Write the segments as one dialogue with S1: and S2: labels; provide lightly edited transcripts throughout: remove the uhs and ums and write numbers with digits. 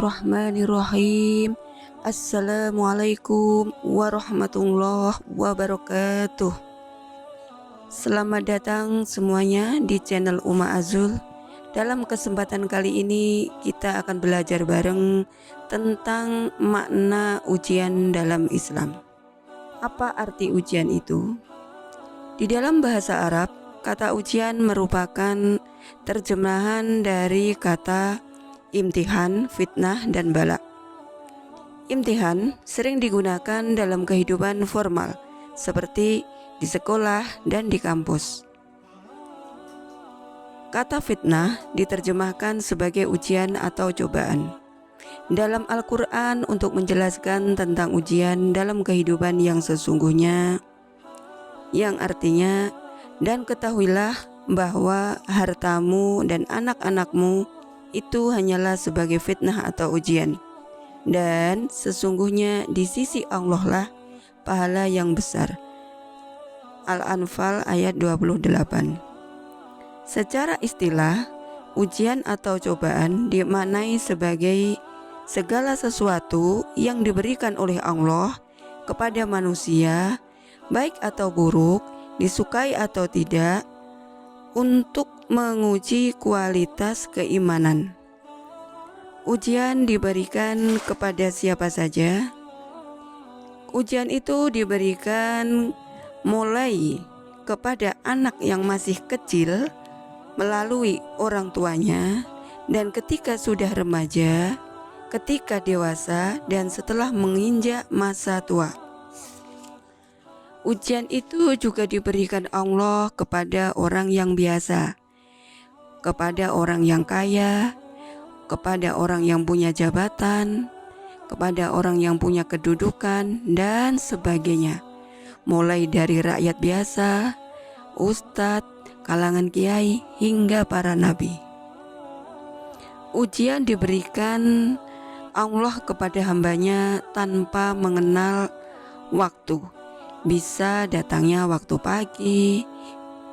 S1: Bismillahirrahmanirrahim. Assalamualaikum warahmatullahi wabarakatuh. Selamat datang semuanya di channel Uma Azul. Dalam kesempatan kali ini kita akan belajar bareng tentang makna ujian dalam Islam. Apa arti ujian itu? Di dalam bahasa Arab, kata ujian merupakan terjemahan dari kata imtihan, fitnah, dan bala. Imtihan sering digunakan dalam kehidupan formal, seperti di sekolah dan di kampus. Kata fitnah diterjemahkan sebagai ujian atau cobaan. Dalam Al-Quran untuk menjelaskan tentang ujian dalam kehidupan yang sesungguhnya, yang artinya, dan ketahuilah bahwa hartamu dan anak-anakmu itu hanyalah sebagai fitnah atau ujian, dan sesungguhnya di sisi Allah lah pahala yang besar. Al-Anfal ayat 28. Secara istilah, ujian atau cobaan dimaknai sebagai segala sesuatu yang diberikan oleh Allah kepada manusia, baik atau buruk, disukai atau tidak, untuk menguji kualitas keimanan. Ujian diberikan kepada siapa saja. Ujian itu diberikan mulai kepada anak yang masih kecil melalui orang tuanya, dan ketika sudah remaja, ketika dewasa, dan setelah menginjak masa tua. Ujian itu juga diberikan Allah kepada orang yang biasa, kepada orang yang kaya, kepada orang yang punya jabatan, kepada orang yang punya kedudukan, dan sebagainya. Mulai dari rakyat biasa, ustadz, kalangan kiai, hingga para nabi. Ujian diberikan Allah kepada hambanya tanpa mengenal waktu. Bisa datangnya waktu pagi,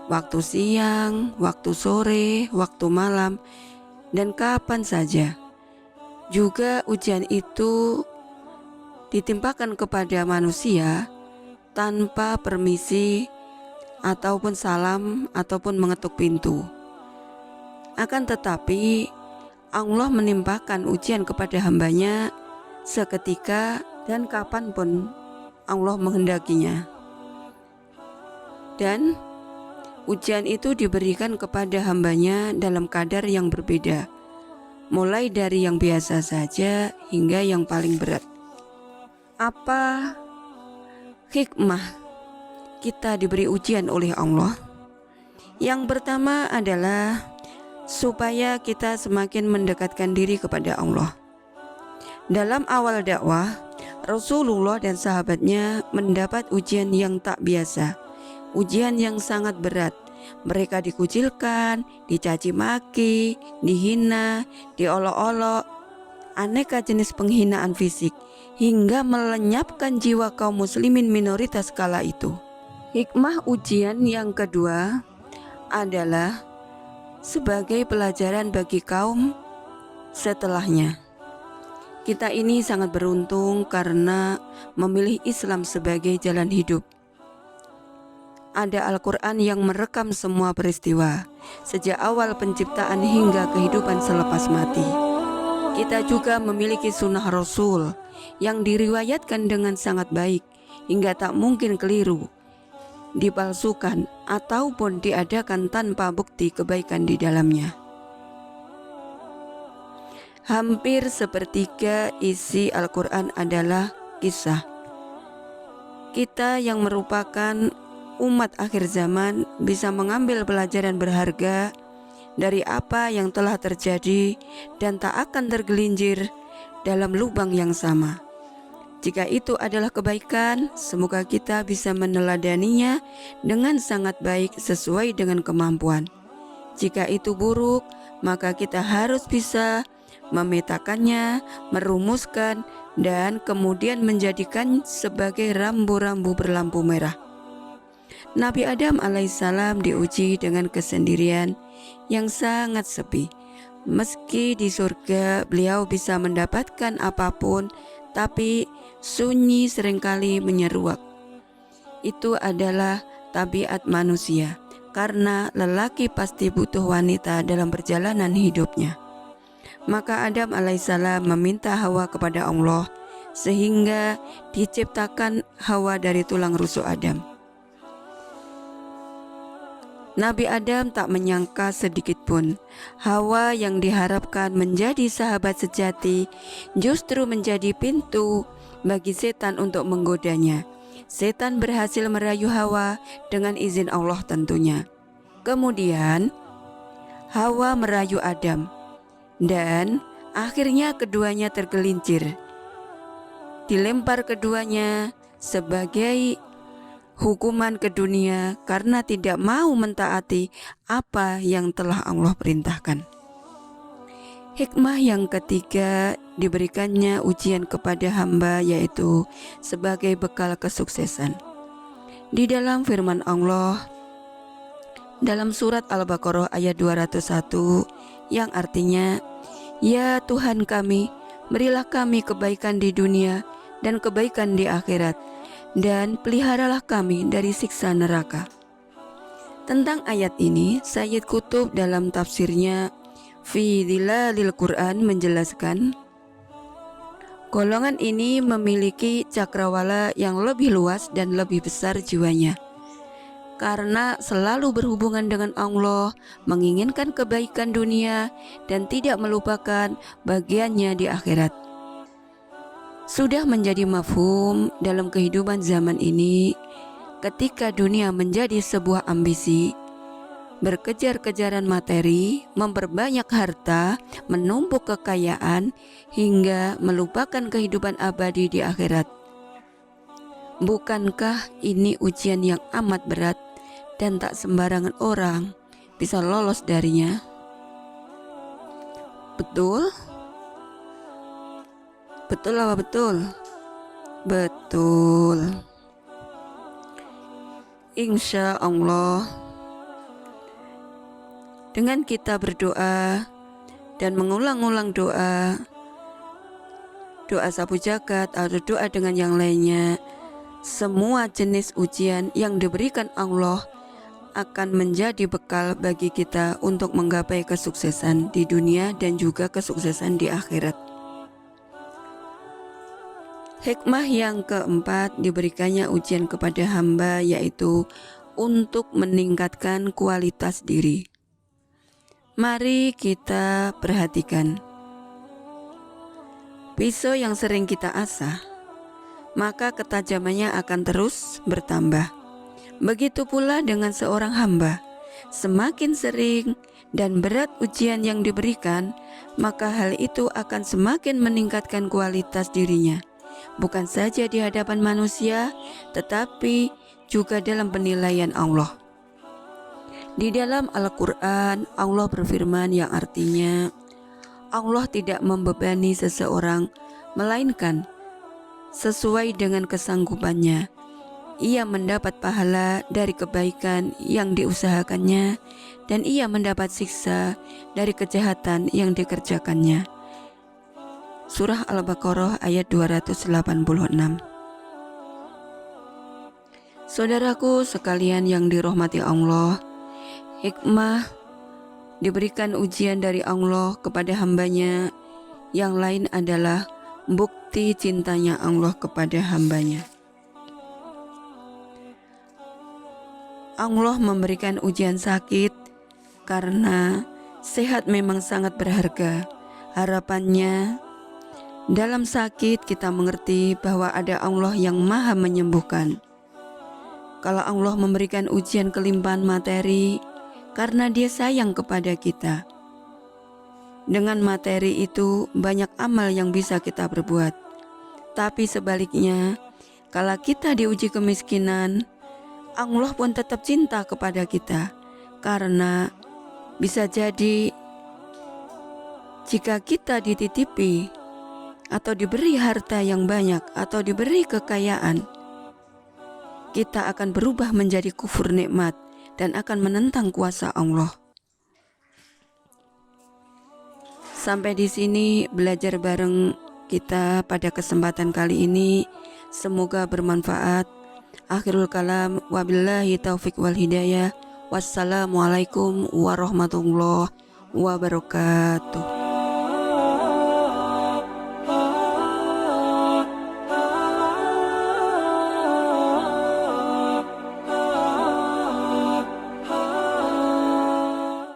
S1: waktu siang, waktu sore, waktu malam, dan kapan saja. Juga ujian itu ditimpakan kepada manusia tanpa permisi ataupun salam ataupun mengetuk pintu. Akan tetapi Allah menimpakan ujian kepada hambanya seketika dan kapanpun Allah menghendakinya. Dan ujian itu diberikan kepada hambanya dalam kadar yang berbeda, mulai dari yang biasa saja hingga yang paling berat. Apa hikmah kita diberi ujian oleh Allah? Yang pertama adalah supaya kita semakin mendekatkan diri kepada Allah. Dalam awal dakwah, Rasulullah dan sahabatnya mendapat ujian yang tak biasa, ujian yang sangat berat. Mereka dikucilkan, dicaci maki, dihina, diolok-olok, aneka jenis penghinaan fisik, hingga melenyapkan jiwa kaum muslimin minoritas kala itu. Hikmah ujian yang kedua adalah sebagai pelajaran bagi kaum setelahnya. Kita ini sangat beruntung karena memilih Islam sebagai jalan hidup. Ada Al-Quran yang merekam semua peristiwa, sejak awal penciptaan hingga kehidupan selepas mati. Kita juga memiliki sunnah Rasul yang diriwayatkan dengan sangat baik, hingga tak mungkin keliru, dipalsukan, ataupun diadakan tanpa bukti kebaikan di dalamnya. Hampir sepertiga isi Al-Quran adalah kisah. Kita yang merupakan umat akhir zaman bisa mengambil pelajaran berharga dari apa yang telah terjadi dan tak akan tergelincir dalam lubang yang sama. Jika itu adalah kebaikan, semoga kita bisa meneladaninya dengan sangat baik sesuai dengan kemampuan. Jika itu buruk, maka kita harus bisa memetakannya, merumuskan, dan kemudian menjadikan sebagai rambu-rambu berlampu merah. Nabi Adam alaihissalam diuji dengan kesendirian yang sangat sepi. Meski di surga beliau bisa mendapatkan apapun, tapi sunyi seringkali menyeruak. Itu adalah tabiat manusia, karena lelaki pasti butuh wanita dalam perjalanan hidupnya. Maka Adam alaihissalam meminta Hawa kepada Allah, sehingga diciptakan Hawa dari tulang rusuk Adam. Nabi Adam tak menyangka sedikit pun Hawa yang diharapkan menjadi sahabat sejati justru menjadi pintu bagi setan untuk menggodanya. Setan berhasil merayu Hawa dengan izin Allah tentunya. Kemudian Hawa merayu Adam dan akhirnya keduanya tergelincir. Dilempar keduanya sebagai hukuman ke dunia karena tidak mau mentaati apa yang telah Allah perintahkan. Hikmah yang ketiga, diberikannya ujian kepada hamba, yaitu sebagai bekal kesuksesan. Di dalam firman Allah dalam surat Al-Baqarah ayat 201 yang artinya, "Ya Tuhan kami, berilah kami kebaikan di dunia dan kebaikan di akhirat, dan peliharalah kami dari siksa neraka." Tentang ayat ini, Sayyid Qutb dalam tafsirnya Fi Dhilalil Quran menjelaskan, golongan ini memiliki cakrawala yang lebih luas dan lebih besar jiwanya, karena selalu berhubungan dengan Allah, menginginkan kebaikan dunia, dan tidak melupakan bagiannya di akhirat. Sudah menjadi mafhum dalam kehidupan zaman ini, ketika dunia menjadi sebuah ambisi, berkejar-kejaran materi, memperbanyak harta, menumpuk kekayaan, hingga melupakan kehidupan abadi di akhirat. Bukankah ini ujian yang amat berat dan tak sembarangan orang bisa lolos darinya? Betul? Betul apa betul? Betul. Insya Allah, dengan kita berdoa dan mengulang-ulang doa sapu jagat atau doa dengan yang lainnya, semua jenis ujian yang diberikan Allah akan menjadi bekal bagi kita untuk menggapai kesuksesan di dunia dan juga kesuksesan di akhirat. Hikmah yang keempat, diberikannya ujian kepada hamba, yaitu untuk meningkatkan kualitas diri. Mari kita perhatikan. Pisau yang sering kita asah, maka ketajamannya akan terus bertambah. Begitu pula dengan seorang hamba, semakin sering dan berat ujian yang diberikan, maka hal itu akan semakin meningkatkan kualitas dirinya. Bukan saja di hadapan manusia, tetapi juga dalam penilaian Allah. Di dalam Al-Quran, Allah berfirman yang artinya, Allah tidak membebani seseorang, melainkan sesuai dengan kesanggupannya. Ia mendapat pahala dari kebaikan yang diusahakannya, dan ia mendapat siksa dari kejahatan yang dikerjakannya. Surah Al-Baqarah ayat 286. Saudaraku sekalian yang dirahmati Allah, hikmah diberikan ujian dari Allah kepada hambanya yang lain adalah bukti cintanya Allah kepada hambanya. Allah memberikan ujian sakit karena sehat memang sangat berharga. Harapannya dalam sakit kita mengerti bahwa ada Allah yang maha menyembuhkan. Kalau Allah memberikan ujian kelimpahan materi, karena Dia sayang kepada kita. Dengan materi itu banyak amal yang bisa kita berbuat. Tapi sebaliknya, kalau kita diuji kemiskinan, Allah pun tetap cinta kepada kita. Karena bisa jadi jika kita dititipi atau diberi harta yang banyak atau diberi kekayaan, kita akan berubah menjadi kufur nikmat dan akan menentang kuasa Allah. Sampai di sini belajar bareng kita pada kesempatan kali ini. Semoga bermanfaat. Akhirul kalam, wabillahi taufik wal hidayah. Wassalamualaikum warahmatullahi wabarakatuh.